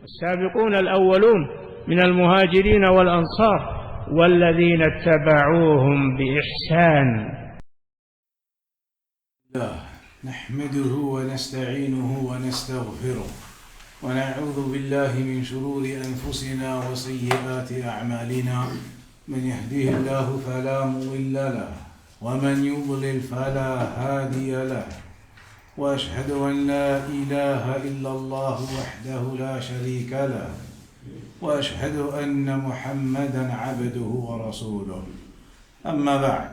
السابقون الأولون من المهاجرين والأنصار والذين اتبعوهم بإحسان. نحمده ونستعينه ونستغفره ونعوذ بالله من شرور أنفسنا وسيئات أعمالنا، من يهديه الله فلا مضل له ومن يضلل فلا هادي له، وأشهد أن لا إله إلا الله وحده لا شريك له، وأشهد أن محمدا عبده ورسوله. أما بعد.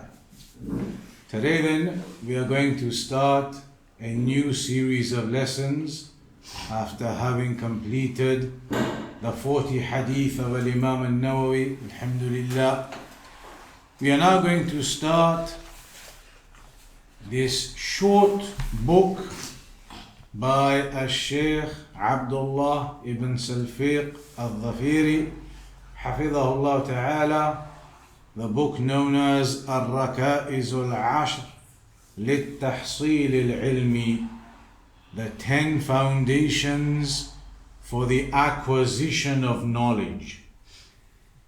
Today then we are going to start a new series of lessons after having completed the 40 hadith of Imam al-Nawawi, alhamdulillah. We are now going to start this short book by Al-Shaykh Abdullah ibn Salfiq al-Dhafiri, hafidhahullah ta'ala, the book known as Al-Rakaiz al-Ashr Lit-Tahsil al-Ilmi, the 10 foundations for the acquisition of knowledge.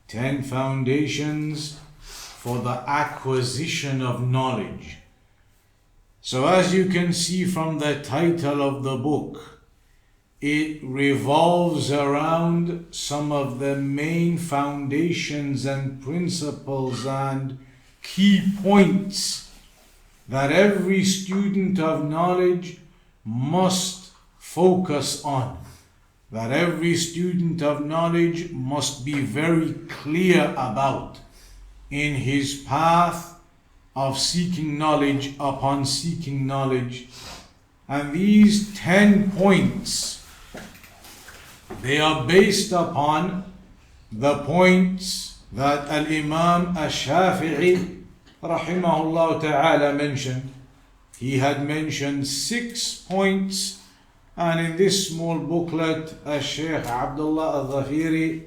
10 foundations for the acquisition of knowledge. So as you can see from the title of the book, it revolves around some of the main foundations and principles and key points that every student of knowledge must focus on, that every student of knowledge must be very clear about in his path of seeking knowledge upon seeking knowledge. And these 10 points, they are based upon the points that Al-Imam Al-Shafi'i rahimahullah ta'ala mentioned. He had mentioned 6 points, and in this small booklet Al-Shaykh Abdullah Al-Dhafiri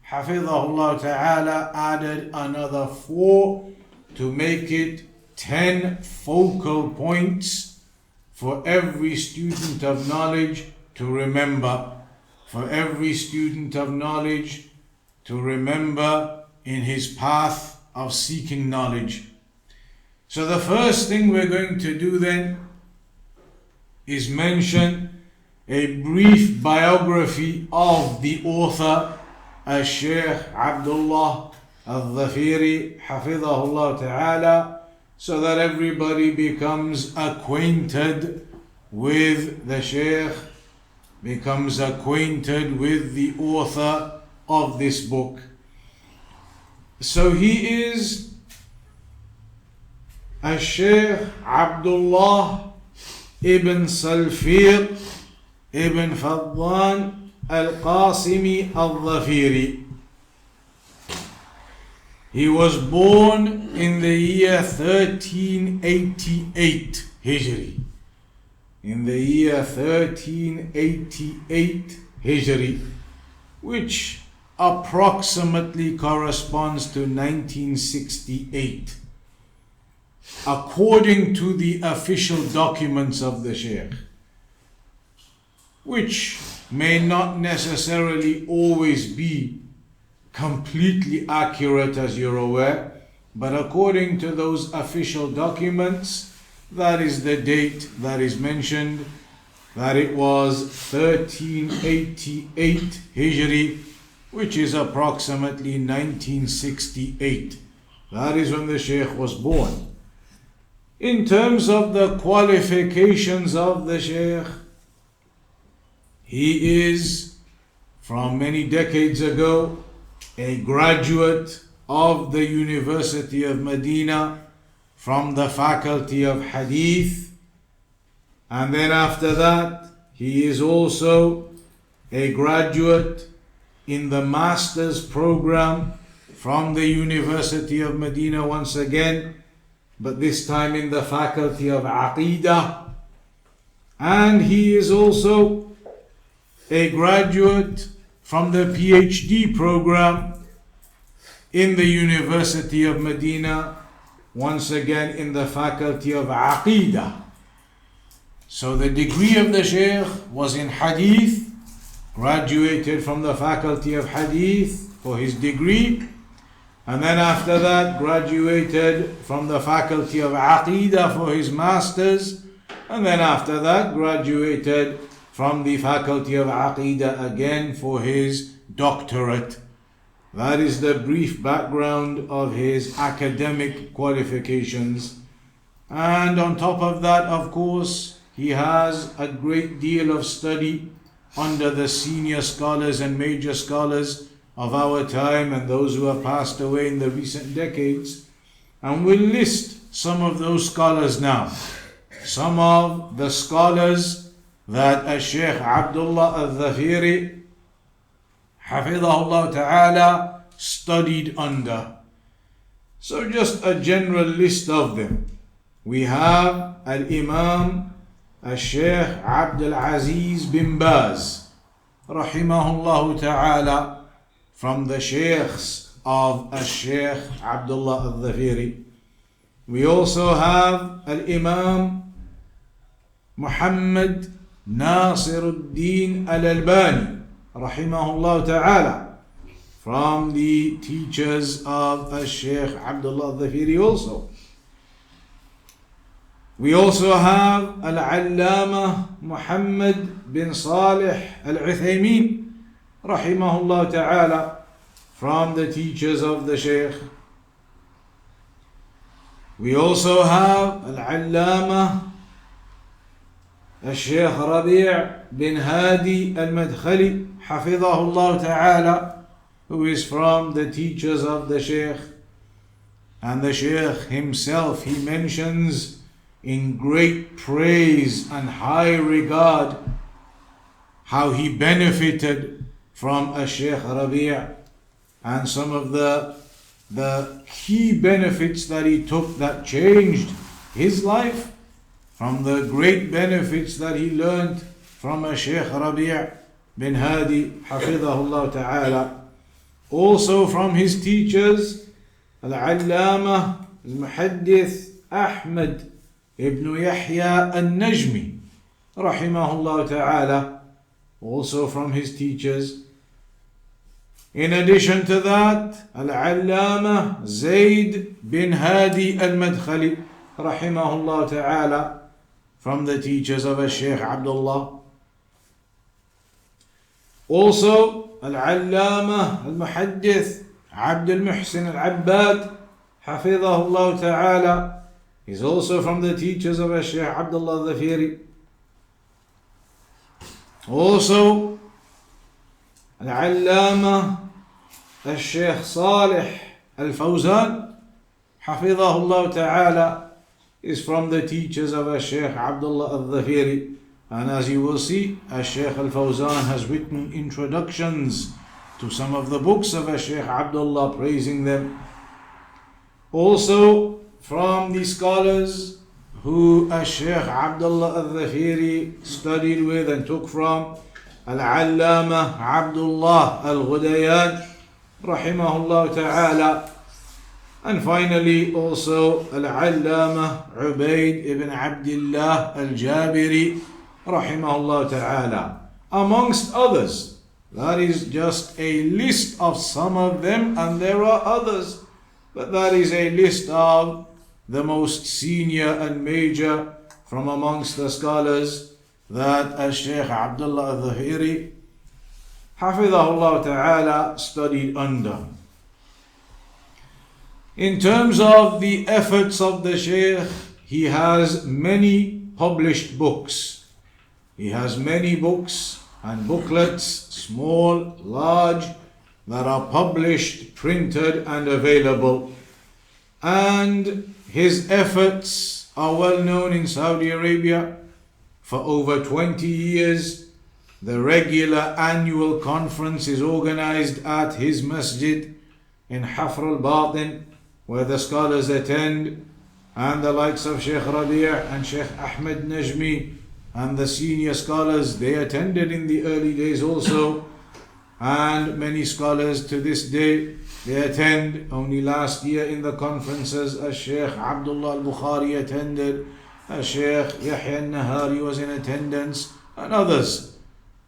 hafidhahullah ta'ala added another 4 to make it 10 focal points for every student of knowledge to remember. For every student of knowledge to remember in his path of seeking knowledge. So the first thing we're going to do then is mention a brief biography of the author, Al-Shaykh Abdullah Al-Dhafiri hafidhahullah ta'ala, so that everybody becomes acquainted with the Shaykh, becomes acquainted with the author of this book. So he is Al-Shaykh Abdullah ibn Salfiq ibn Fadlan al-Qasimi al-Dhafiri. He was born in the year 1388 Hijri. In the year 1388 Hijri, which approximately corresponds to 1968, according to the official documents of the Shaykh, which may not necessarily always be completely accurate, as you're aware, but according to those official documents, that is the date that is mentioned, that it was 1388 Hijri, which is approximately 1968. That is when the Shaykh was born. In terms of the qualifications of the Shaykh, he is, from many decades ago, a graduate of the University of Medina from the faculty of Hadith, and then after that he is also a graduate in the master's program from the University of Medina once again, but this time in the faculty of Aqidah, and he is also a graduate from the PhD program in the University of Medina, once again in the faculty of Aqidah. So the degree of the Shaykh was in Hadith, graduated from the faculty of Hadith for his degree, and then after that graduated from the faculty of Aqidah for his masters, and then after that graduated from the faculty of Aqidah again for his doctorate. That is the brief background of his academic qualifications. And on top of that, of course, he has a great deal of study under the senior scholars and major scholars of our time and those who have passed away in the recent decades. And we'll list some of those scholars now. Some of the scholars that Shaykh Abdullah al-Dhafiri Hafidhahullah Ta'ala studied under. So just a general list of them. We have Al-Imam Al-Shaykh Abdul Aziz bin Baz Rahimahullah Ta'ala, from the Shaykhs of Al-Shaykh Abdullah al-Dhafiri. We also have Al-Imam Muhammad Nasiruddin Al-Albani Rahimahullah Ta'ala, from the teachers of Al-Shaykh Abdullah al-Dhafiri also. We also have Al-Allama Muhammad bin Salih Al-Uthaymin Rahimahullah Ta'ala, from the teachers of the Shaykh. We also have Al-Allama Al-Shaykh Rabi' bin Hadi Al-Madkhali Hafidhahullah Ta'ala, who is from the teachers of the Shaykh. And the Shaykh himself, he mentions in great praise and high regard how he benefited from Shaykh Rabi', and some of the key benefits that he took that changed his life, from the great benefits that he learned from Shaykh Rabi' bin Hadi Hafidhahullah Ta'ala. Also from his teachers, Al-Allama Al-Muhaddith Ahmad ibn Yahya Al-Najmi Rahimahullah Ta'ala, also from his teachers. In addition to that, Al-Allama Zayd bin Hadi Al-Madkhali Rahimahullah Ta'ala, from the teachers of Shaykh Abdullah. Also, Al-Allama Al-Muhaddith Abdul Muhsin Al-Abbad Hafidhahullah Ta'ala is also from the teachers of Shaykh Abdullah al-Dhafiri. Also, Al-Allama Al-Shaykh Salih Al-Fawzan Hafidhahullah Ta'ala is from the teachers of Shaykh Abdullah al-Dhafiri. And as you will see, Shaykh Al-Fawzan has written introductions to some of the books of Shaykh Abdullah, praising them. Also from the scholars who Shaykh Abdullah al-Dhafiri studied with and took from, Al-Allama Abdullah al-Ghudayan Rahimahullah Ta'ala. And finally also Al-Allama Ubayd ibn Abdullah al-Jabiri Rahimahullah Ta'ala, amongst others. That is just a list of some of them, and there are others, but that is a list of the most senior and major from amongst the scholars that Shaykh Abdullah al-Dhafiri Hafidhahullah Ta'ala studied under. In terms of the efforts of the Shaykh, he has many published books. He has many books and booklets, small, large, that are published, printed and available. And his efforts are well known in Saudi Arabia. For over 20 years, the regular annual conference is organized at his masjid in Hafr al-Batin, where the scholars attend, and the likes of Shaykh Rabi' and Shaykh Ahmed Najmi and the senior scholars, they attended in the early days also, and many scholars to this day, they attend. Only last year in the conferences, Shaykh Abdullah al-Bukhari attended, Shaykh Yahya al-Nahari was in attendance, and others.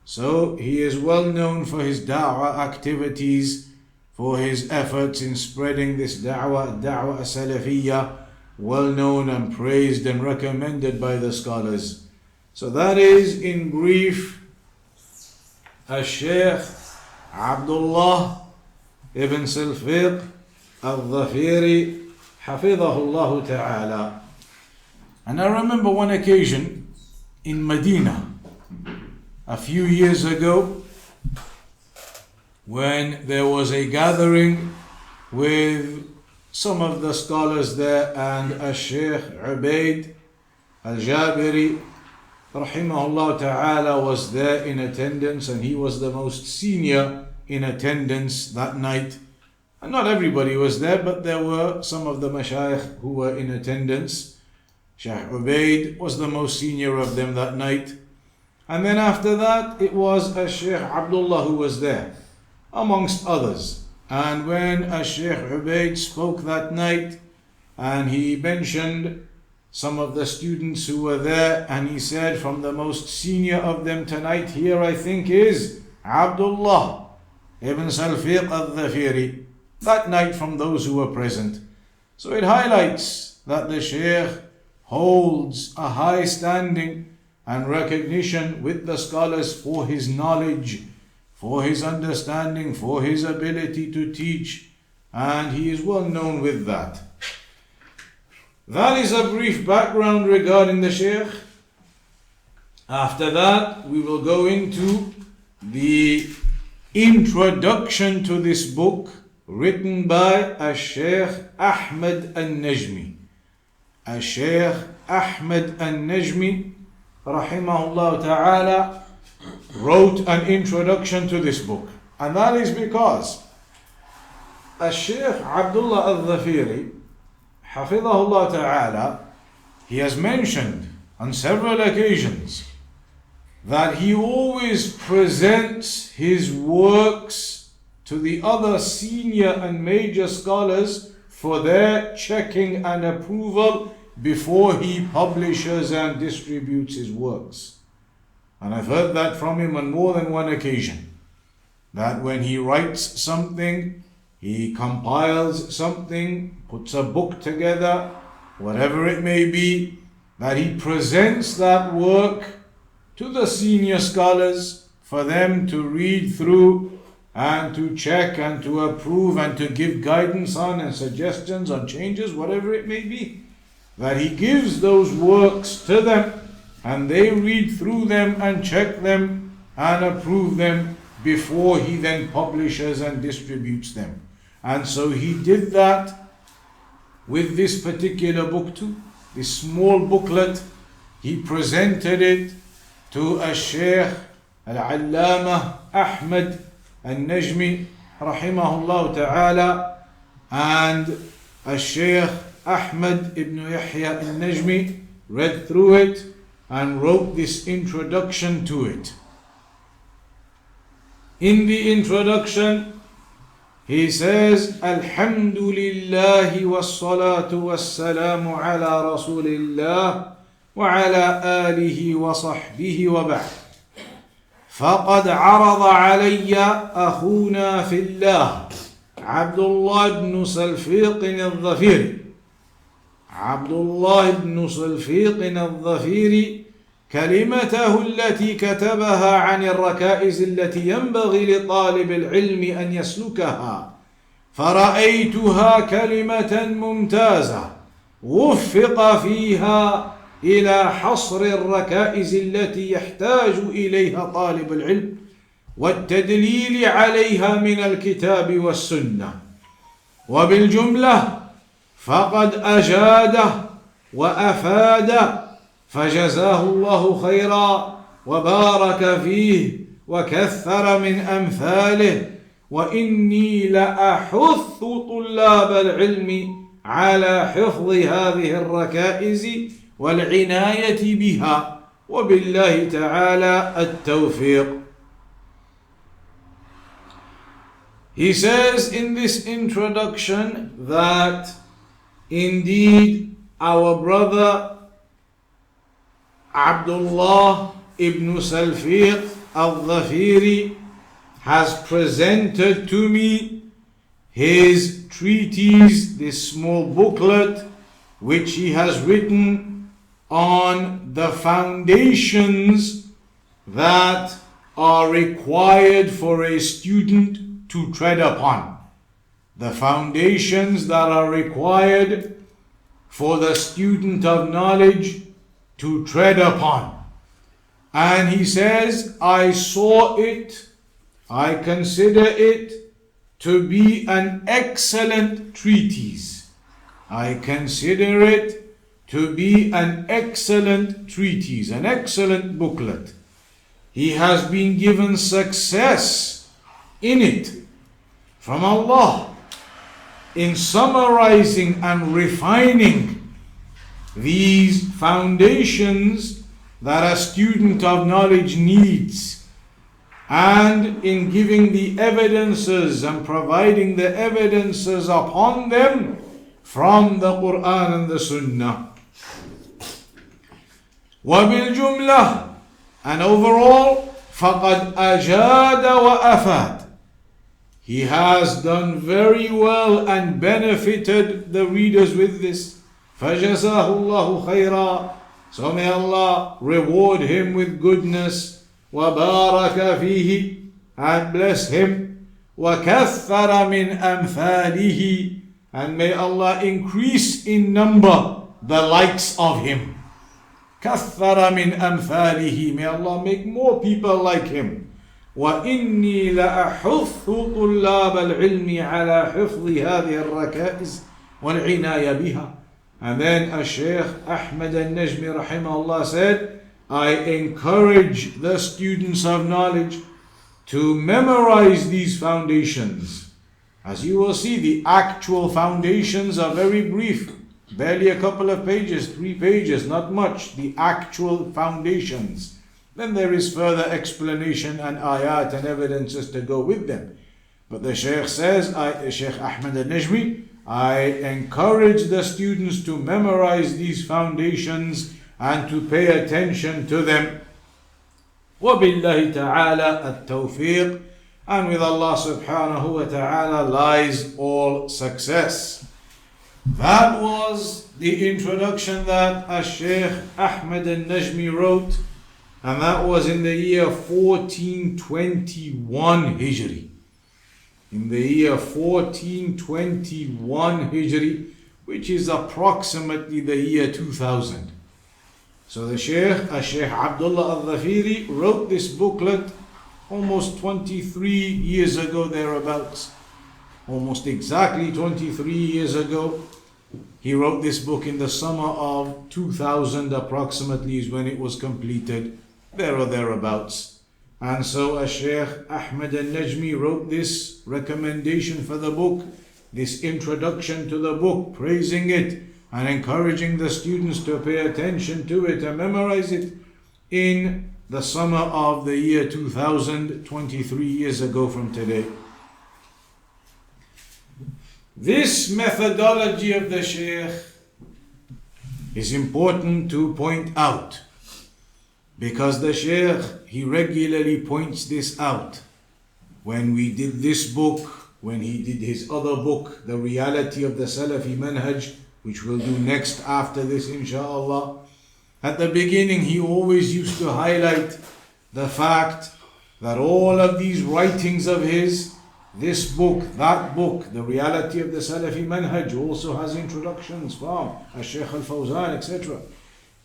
So he is well known for his da'wah activities, for his efforts in spreading this da'wah salafiyya, well known and praised and recommended by the scholars. So that is in brief Al-Shaykh Abdullah ibn Salfiq al-Dhafiri Hafidhahullah Ta'ala. And I remember one occasion in Medina a few years ago when there was a gathering with some of the scholars there, and Al-Shaykh Ubaid al-Jabiri rahimahullah ta'ala was there in attendance, and he was the most senior in attendance that night. And not everybody was there, but there were some of the mashayikh who were in attendance. Shaykh Ubaid was the most senior of them that night. And then after that, it was Shaykh Abdullah who was there, amongst others. And when Shaykh Ubaid spoke that night, and he mentioned some of the students who were there, and he said, from the most senior of them tonight here, I think, is Abdullah ibn Salfiq al-Dhafiri, that night from those who were present. So it highlights that the Shaykh holds a high standing and recognition with the scholars for his knowledge, for his understanding, for his ability to teach, and he is well known with that. That is a brief background regarding the Shaykh. After that, we will go into the introduction to this book written by Shaykh Ahmed al-Najmi. Shaykh Ahmed al-Najmi rahimahullah ta'ala wrote an introduction to this book, and that is because Shaykh Abdullah al-Dhafiri hafidhahullah ta'ala, he has mentioned on several occasions that he always presents his works to the other senior and major scholars for their checking and approval before he publishes and distributes his works. And I've heard that from him on more than one occasion, that when he writes something, he compiles something, puts a book together, whatever it may be, that he presents that work to the senior scholars for them to read through and to check and to approve and to give guidance on and suggestions on changes, whatever it may be. That he gives those works to them and they read through them and check them and approve them before he then publishes and distributes them. And so he did that with this particular book too, this small booklet. He presented it to Shaykh Al-Allama Ahmed al-Najmi rahimahullah ta'ala, and Shaykh Ahmed ibn Yahya al-Najmi read through it and wrote this introduction to it. In the introduction, he says, Alhamdulillahi wassalatu wassalamu ala Rasulillah wa ala alihi wa sahbihi wa ba'd. فقد عرض علي أخونا في الله عبد الله بن سلفيق الظفيري عبد الله بن سلفيق الظفيري كلمته التي كتبها عن الركائز التي ينبغي لطالب العلم أن يسلكها، فرأيتها كلمة ممتازة وفق فيها إلى حصر الركائز التي يحتاج إليها طالب العلم والتدليل عليها من الكتاب والسنة. وبالجملة فقد أجاد وأفاد، فجزاه الله خيرا وبارك فيه وكثر من أمثاله. وإني لأحث طلاب العلم على حفظ هذه الركائز والعناية بها، وبالله تعالى التوفيق. He says in this introduction that indeed our brother Abdullah ibn Salfiq al-Dhafiri has presented to me his treatise, this small booklet which he has written on the foundations that are required for a student to tread upon. The foundations that are required for the student of knowledge to tread upon. And he says, I saw it, I consider it to be an excellent treatise. I consider it to be an excellent treatise, an excellent booklet. He has been given success in it from Allah in summarizing and refining these foundations that a student of knowledge needs, and in giving the evidences and providing the evidences upon them from the Quran and the Sunnah. وَبِالْجُمْلَةِ, and overall, فَقَدْ أَجَادَ وَأَفَادَ, he has done very well and benefited the readers with this. فَجَزَاهُ اللَّهُ خَيْرًا, so may Allah reward him with goodness. وَبَارَكَ فِيهِ, and bless him. وَكَثَّرَ مِنْ أَمْثَالِهِ, and may Allah increase in number the likes of him. كَثَّرَ مِنْ أَمْثَالِهِ, may Allah make more people like him. وَإِنِّي لَأَحُثُّ طُلَّابَ الْعِلْمِ عَلَى حِفْظِ هَذِهِ الرَّكَائِزِ وَالْعِنَايَ بِهَا. And then Shaykh Ahmad al-Najmi rahimahullah said, I encourage the students of knowledge to memorize these foundations. As you will see, the actual foundations are very brief, barely a couple of pages, 3 pages, not much, the actual foundations. Then there is further explanation and ayat and evidences to go with them. But the Shaykh says, Shaykh Ahmad al-Najmi, I encourage the students to memorize these foundations and to pay attention to them. وَبِاللَّهِ تَعَالَى التَّوْفِيقِ, and with Allah subhanahu wa ta'ala lies all success. That was the introduction that Shaykh Ahmad al-Najmi wrote, and that was in the year 1421 Hijri. In the year 1421 Hijri, which is approximately the year 2000. So the Shaykh Abdullah al-Dhafiri wrote this booklet almost 23 years ago, thereabouts. Almost exactly 23 years ago. He wrote this book in the summer of 2000 approximately is when it was completed, there or thereabouts. And so Shaykh Ahmad al-Najmi wrote this recommendation for the book, this introduction to the book, praising it and encouraging the students to pay attention to it and memorize it in the summer of the year 2000, 23 years ago from today. This methodology of the Shaykh is important to point out, because the Shaykh, he regularly points this out. When we did this book, when he did his other book, The Reality of the Salafi Manhaj, which we'll do next after this inshallah, at the beginning he always used to highlight the fact that all of these writings of his, this book, that book, The Reality of the Salafi Manhaj, also has introductions from Shaykh al-Fawzan, etc.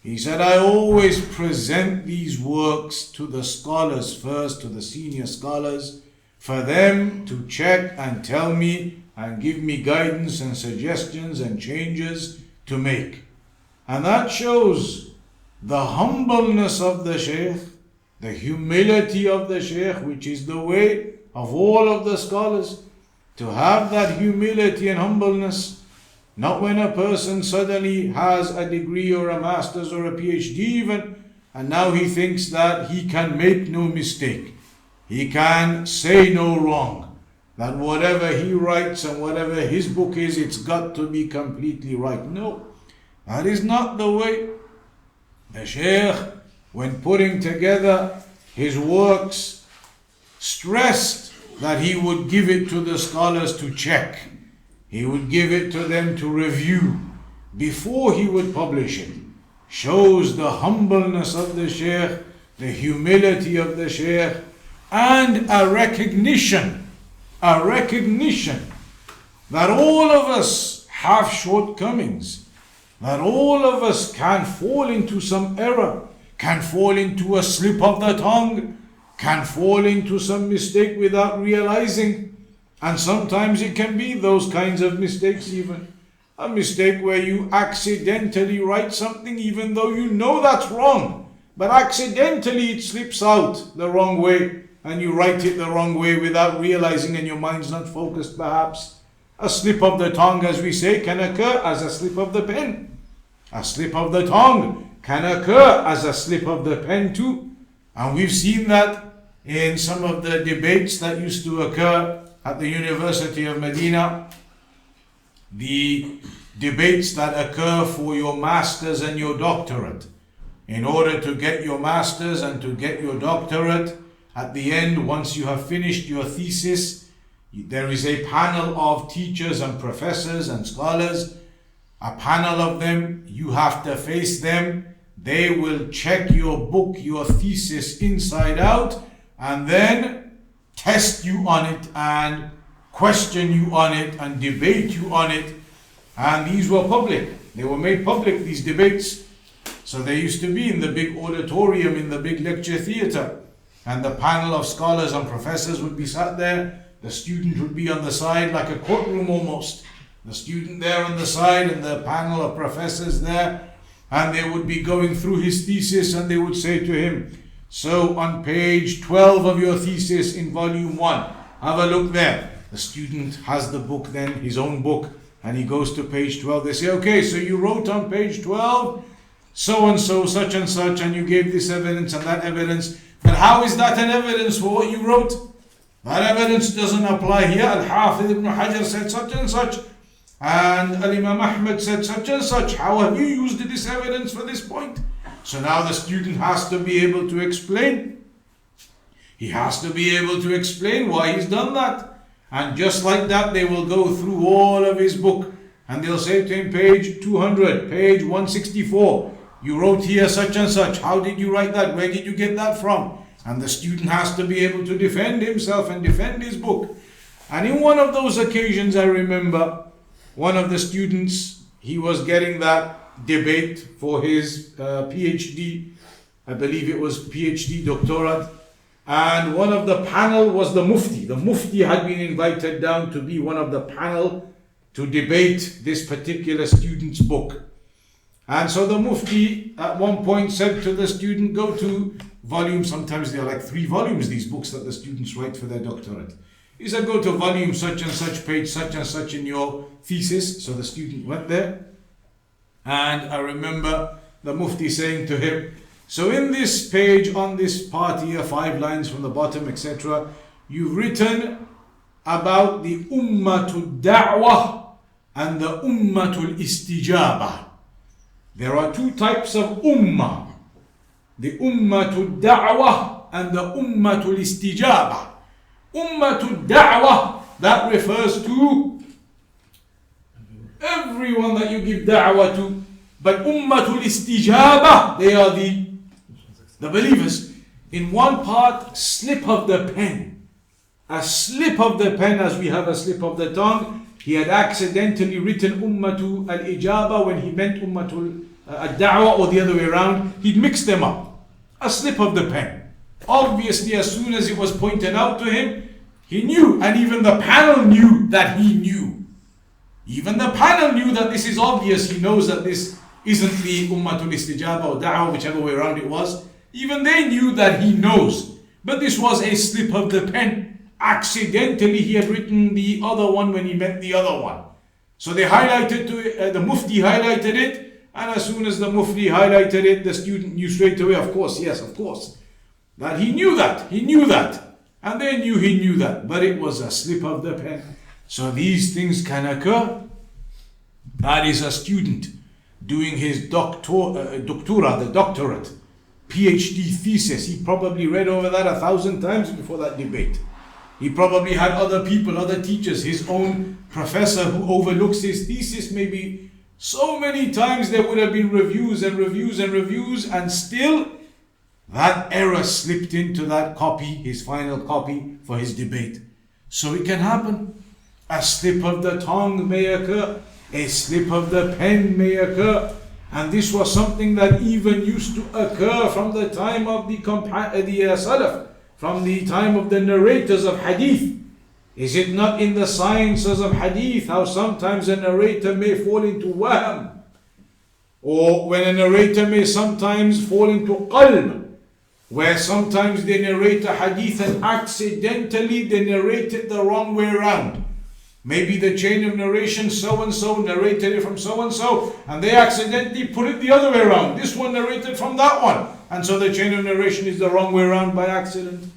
He said, I always present these works to the scholars first, to the senior scholars, for them to check and tell me and give me guidance and suggestions and changes to make. And that shows the humbleness of the Shaykh, the humility of the Shaykh, which is the way of all of the scholars, to have that humility and humbleness. Not when a person suddenly has a degree or a master's or a PhD even, and now he thinks that he can make no mistake, he can say no wrong, that whatever he writes and whatever his book is, it's got to be completely right. No, that is not the way. The Shaykh, when putting together his works, stressed that he would give it to the scholars to check. He would give it to them to review before he would publish it. Shows the humbleness of the Shaykh, the humility of the Shaykh, and a recognition that all of us have shortcomings, that all of us can fall into some error, can fall into a slip of the tongue, can fall into some mistake without realizing. And sometimes it can be those kinds of mistakes, even a mistake where you accidentally write something even though you know that's wrong, but accidentally it slips out the wrong way and you write it the wrong way without realizing, and your mind's not focused perhaps. A slip of the tongue, as we say, can occur as a slip of the pen. A slip of the tongue can occur as a slip of the pen too. And we've seen that in some of the debates that used to occur at the University of Medina. The debates that occur for your masters and your doctorate. In order to get your masters and to get your doctorate, at the end, once you have finished your thesis, there is a panel of teachers and professors and scholars. A panel of them, you have to face them. They will check your book, your thesis inside out, and then test you on it and question you on it and debate you on it. And these were public. They were made public, these debates. So they used to be in the big auditorium, in the big lecture theatre. And the panel of scholars and professors would be sat there. The student would be on the side, like a courtroom almost. The student there on the side and the panel of professors there. And they would be going through his thesis and they would say to him, so on page 12 of your thesis in volume 1, have a look there. The student has the book then, his own book, and he goes to page 12. They say, okay, so you wrote on page 12, so and so, such and such, and you gave this evidence and that evidence. But how is that an evidence for what you wrote? That evidence doesn't apply here. Al-Hafidh ibn Hajar said such and such, and Al-Imam Ahmad said such and such. How have you used this evidence for this point? So now the student has to be able to explain. He has to be able to explain why he's done that. And just like that, they will go through all of his book and they'll say to him, page 200, page 164, you wrote here such and such. How did you write that? Where did you get that from? And the student has to be able to defend himself and defend his book. And in one of those occasions, I remember one of the students, he was getting that debate for his PhD. I believe it was PhD doctorate. And one of the panel was the Mufti. The Mufti had been invited down to be one of the panel to debate this particular student's book. And so the Mufti at one point said to the student, go to volume, sometimes they're like 3 volumes, these books that the students write for their doctorate. He said, go to volume such and such, page such and such in your thesis. So the student went there. And I remember the Mufti saying to him, so in this page, on this part here, 5 lines from the bottom, etc., you've written about the Ummatul Da'wah and the Ummatul Istijabah. There are 2 types of Ummah. The Ummatul Da'wah and the Ummatul Istijabah. Ummatul Da'wah, that refers to everyone that you give da'wah to. But Ummatul Istijabah, they are the believers. In one part, slip of the pen. A slip of the pen, as we have a slip of the tongue. He had accidentally written Ummatul al-Ijaba when he meant Ummatul al-Da'wah, or the other way around. He'd mixed them up. A slip of the pen. Obviously, as soon as it was pointed out to him, he knew, and even the panel knew that he knew. Even the panel knew that this is obvious. He knows that this isn't the Ummatul Istijaba or Da'wah, whichever way around it was. Even they knew that he knows. But this was a slip of the pen. Accidentally, he had written the other one when he meant the other one. So they highlighted to it, the Mufti highlighted it, and as soon as the Mufti highlighted it, the student knew straight away, of course, yes, of course. That he knew that. And they knew he knew that. But it was a slip of the pen. So these things can occur. That is a student doing his doctorate, PhD thesis. He probably read over that 1,000 times before that debate. He probably had other people, other teachers, his own professor who overlooks his thesis. Maybe so many times there would have been reviews and reviews and reviews, and still that error slipped into that copy, his final copy for his debate. So it can happen. A slip of the tongue may occur, a slip of the pen may occur, and this was something that even used to occur from the time of the Salaf, from the time of the narrators of hadith. Is it not in the sciences of hadith how sometimes a narrator may fall into wahm, or when a narrator may sometimes fall into qalb, where sometimes they narrate a hadith and accidentally they narrate it the wrong way around. Maybe the chain of narration so-and-so narrated it from so-and-so, and they accidentally put it the other way around. This one narrated from that one, and so the chain of narration is the wrong way around by accident.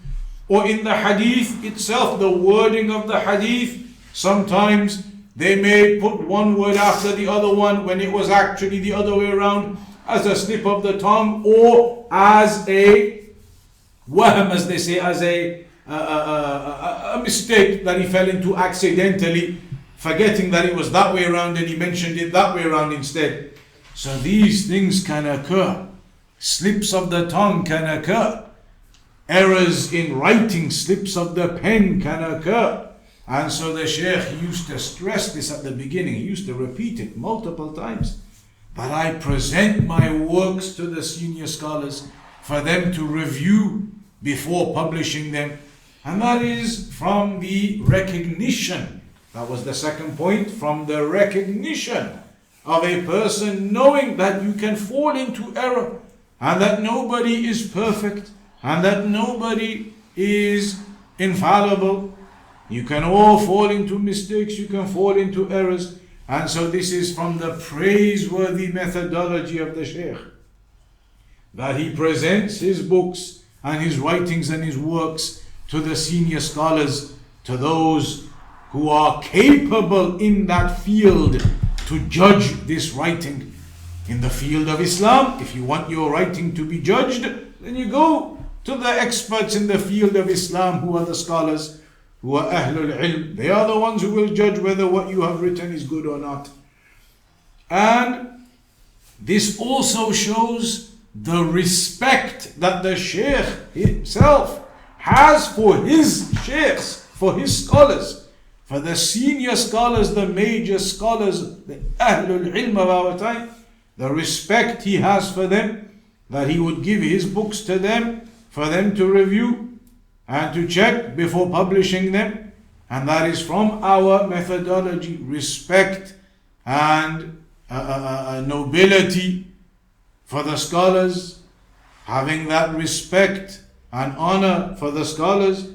Or in the hadith itself, the wording of the hadith, sometimes they may put one word after the other one when it was actually the other way around, as a slip of the tongue, or as a wahm, as they say, as a mistake that he fell into accidentally, forgetting that it was that way around and he mentioned it that way around instead. So these things can occur. Slips of the tongue can occur. Errors in writing, slips of the pen can occur. And so the Shaykh used to stress this at the beginning. He used to repeat it multiple times. But I present my works to the senior scholars for them to review before publishing them. And that is from the recognition. That was the second point. From the recognition of a person knowing that you can fall into error, and that nobody is perfect, and that nobody is infallible. You can all fall into mistakes, you can fall into errors. And so this is from the praiseworthy methodology of the Shaykh, that he presents his books and his writings and his works to the senior scholars, to those who are capable in that field to judge this writing. In the field of Islam, if you want your writing to be judged, then you go to the experts in the field of Islam, who are the scholars, who are Ahlul Ilm. They are the ones who will judge whether what you have written is good or not. And this also shows the respect that the Shaykh himself has for his Shaykhs, for his scholars, for the senior scholars, the major scholars, the Ahlul Ilm of our time, the respect he has for them, that he would give his books to them, for them to review and to check before publishing them. And that is from our methodology, respect and nobility for the scholars, having that respect and honor for the scholars.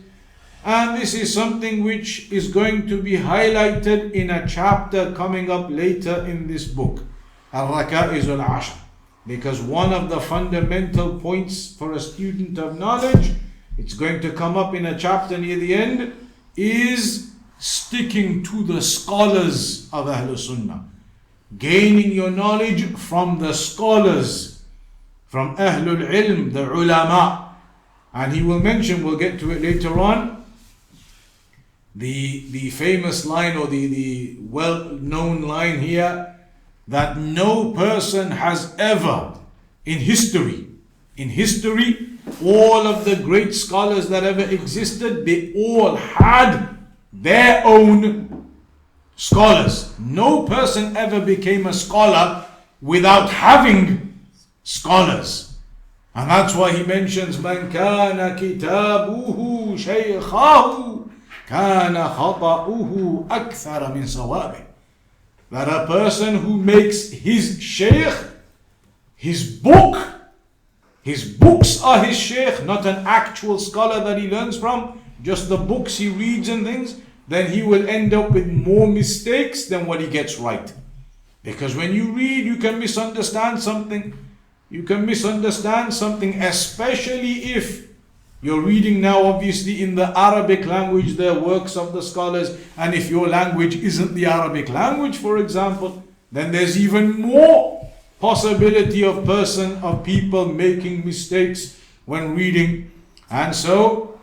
And this is something which is going to be highlighted in a chapter coming up later in this book, Al-Raka'iz al-Ashr. Because one of the fundamental points for a student of knowledge, it's going to come up in a chapter near the end, is sticking to the scholars of Ahlus-Sunnah. Gaining your knowledge from the scholars, from Ahlul Ilm, the ulama. And he will mention, we'll get to it later on, the famous line, or the well-known line here, that no person has ever in history, all of the great scholars that ever existed, they all had their own scholars. No person ever became a scholar without having scholars. And that's why he mentions, Man kana kitabuhu shaykhahu kana khata'uhu akthara min sawabih. That a person who makes his shaykh, his books are his shaykh, not an actual scholar that he learns from, just the books he reads and things, then he will end up with more mistakes than what he gets right. Because when you read, you can misunderstand something. You can misunderstand something, especially if you're reading now, obviously, in the Arabic language, the works of the scholars. And if your language isn't the Arabic language, for example, then there's even more possibility of people making mistakes when reading. And so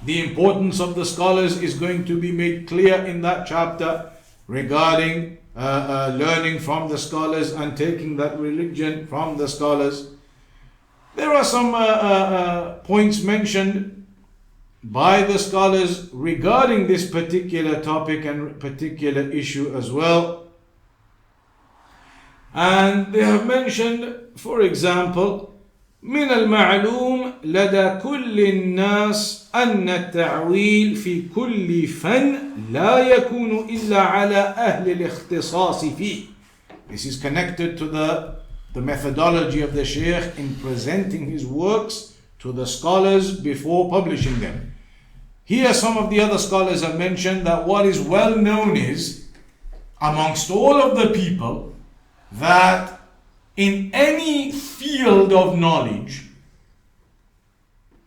the importance of the scholars is going to be made clear in that chapter regarding learning from the scholars and taking that religion from the scholars. There are some points mentioned by the scholars regarding this particular topic and particular issue as well. And they have mentioned, for example, من المعلوم لدى كل الناس أن التعويل في كل فن لا يكون إلا على أهل الاختصاص فيه. This is connected to the methodology of the Shaykh in presenting his works to the scholars before publishing them. Here some of the other scholars have mentioned that what is well known is amongst all of the people that in any field of knowledge,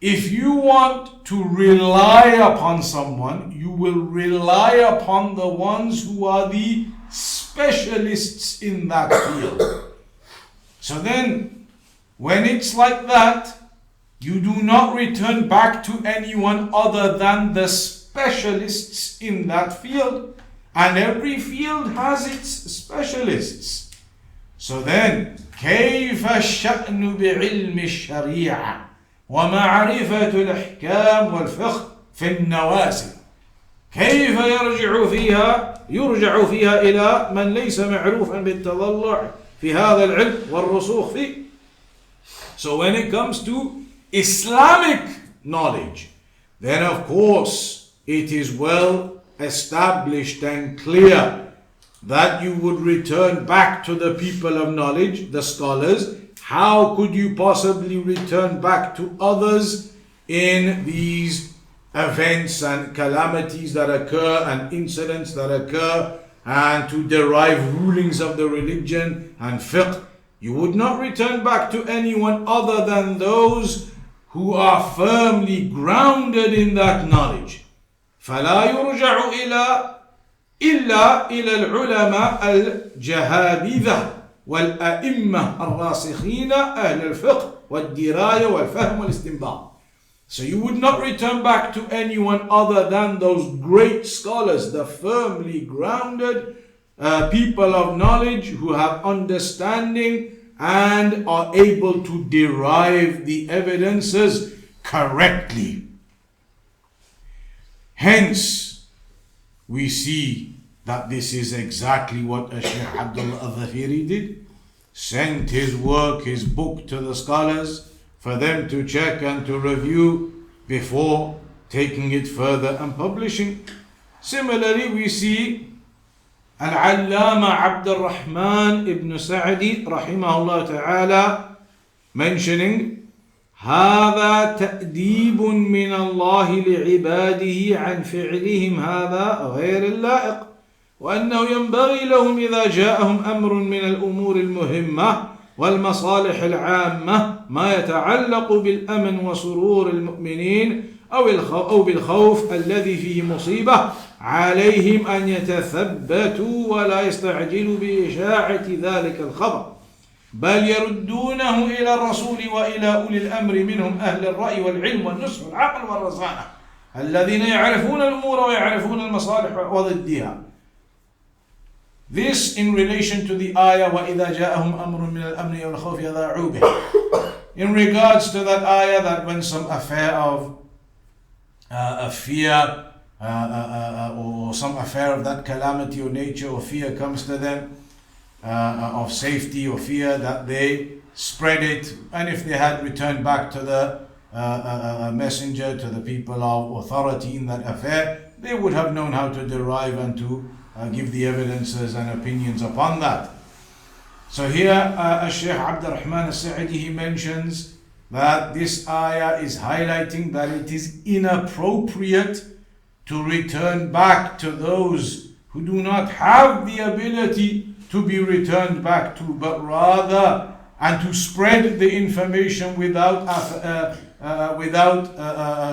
if you want to rely upon someone, you will rely upon the ones who are the specialists in that field. So then, when it's like that, you do not return back to anyone other than the specialists in that field. And every field has its specialists. So then, كيف الشأن بعلم الشريعة ومعرفة الأحكام والفقه في النوازل؟ كيف يرجع فيها إلى من ليس معروفا بالتضلع في هذا العلم والرسوخ فيه. So when it comes to Islamic knowledge, then of course it is well established and clear that you would return back to the people of knowledge, the scholars. How could you possibly return back to others in these events and calamities that occur and incidents that occur, and to derive rulings of the religion and fiqh? You would not return back to anyone other than those who are firmly grounded in that knowledge. فلا يرجع إلا إلى العلماء الجهابذة والأئمة الراسخين أهل الفقه والدراية والفهم والاستنباط. So you would not return back to anyone other than those great scholars, the firmly grounded people of knowledge who have understanding and are able to derive the evidences correctly. Hence, we see that this is exactly what Shaykh Abdullah al-Dhafiri did. Sent his work, his book to the scholars for them to check and to review before taking it further and publishing. Similarly, we see Al-Allama Abdul Rahman ibn Sa'di rahimahullah ta'ala mentioning هذا تأديب من الله لعباده عن فعلهم هذا غير اللائق، وأنه ينبغي لهم إذا جاءهم أمر من الأمور المهمة والمصالح العامة ما يتعلق بالأمن وسرور المؤمنين أو بالخوف الذي فيه مصيبة، عليهم أن يتثبتوا ولا يستعجلوا بإشاعة ذلك الخبر، بل يردونه إلى الرسول وإلى أولي الأمر منهم أهل الرأي والعلم والنصح والعقل والرزانة الذين يعرفون الأمور ويعرفون المصالح وضدها. This in relation to the ayah وَإِذَا جَاءَهُمْ أَمْرٌ مِنَ الْأَمْنِ وَالْخَوْفِ يَذَاعُوا بِهِ. In regards to that ayah, that when some affair of a fear or some affair of that calamity or nature or fear comes to them, of safety or fear, that they spread it, and if they had returned back to the messenger, to the people of authority in that affair, they would have known how to derive and to give the evidences and opinions upon that. So here Shaykh Abdul Rahman al-Sa'di, he mentions that this ayah is highlighting that it is inappropriate to return back to those who do not have the ability to be returned back to, but rather and to spread the information without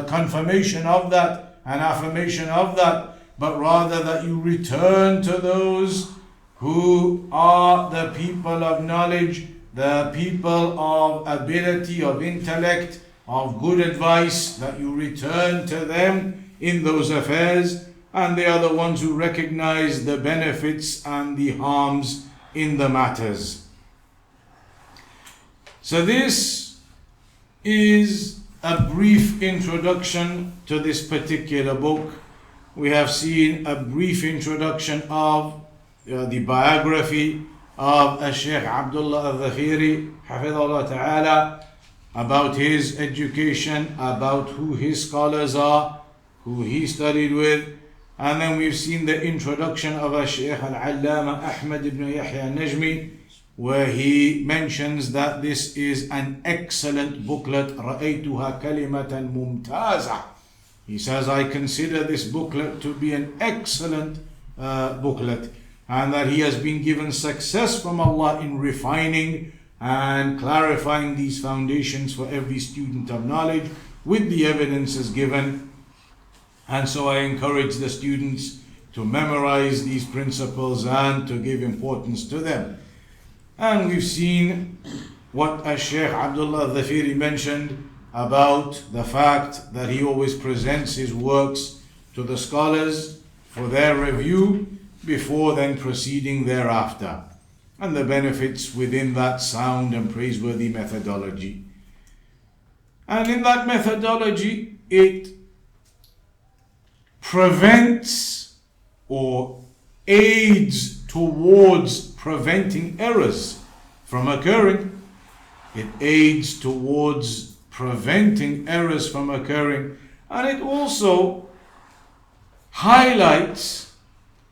confirmation of that and affirmation of that, but rather that you return to those who are the people of knowledge, the people of ability, of intellect, of good advice, that you return to them in those affairs, and they are the ones who recognize the benefits and the harms in the matters. So this is a brief introduction to this particular book. We have seen a brief introduction of the biography of Sheikh Abdullah al-Dhafiri, Hafidhullah Ta'ala, about his education, about who his scholars are, who he studied with. And then we've seen the introduction of Sheikh Al-Allama Ahmad ibn Yahya Najmi, where he mentions that this is an excellent booklet. رَأَيْتُهَا كَلِمَةً مُمْتَازَةً. He says, I consider this booklet to be an excellent booklet, and that he has been given success from Allah in refining and clarifying these foundations for every student of knowledge with the evidences given. And so I encourage the students to memorize these principles and to give importance to them. And we've seen what Sheikh Abdullah al-Dhafiri mentioned about the fact that he always presents his works to the scholars for their review before then proceeding thereafter, and the benefits within that sound and praiseworthy methodology. And in that methodology, it prevents or aids towards preventing errors from occurring. It aids towards preventing errors from occurring, and it also highlights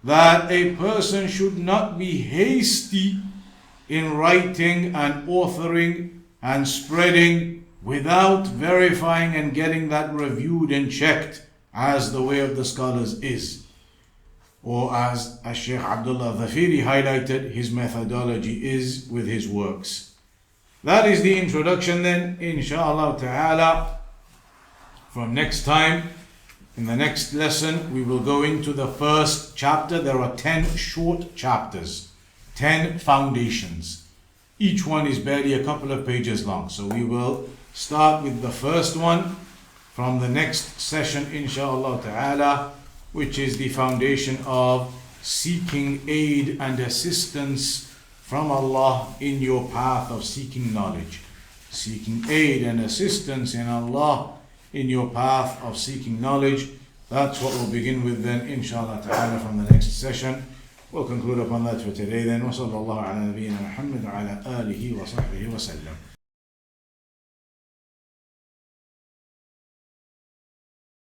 that a person should not be hasty in writing and authoring and spreading without verifying and getting that reviewed and checked, as the way of the scholars is, or as Sheikh Abdullah Dhafiri highlighted his methodology is with his works. That is the introduction. Then inshallah ta'ala, from next time, in the next lesson, we will go into the first chapter. There are 10 short chapters, 10 foundations. Each one is barely a couple of pages long. So we will start with the first one from the next session, inshallah ta'ala, which is the foundation of seeking aid and assistance from Allah in your path of seeking knowledge. Seeking aid and assistance in Allah in your path of seeking knowledge. That's what we'll begin with then, inshallah ta'ala, from the next session. We'll conclude upon that for today then. Wa sallallahu ala nabiyyina Muhammad wa ala alihi wa sahbihi wa sallam.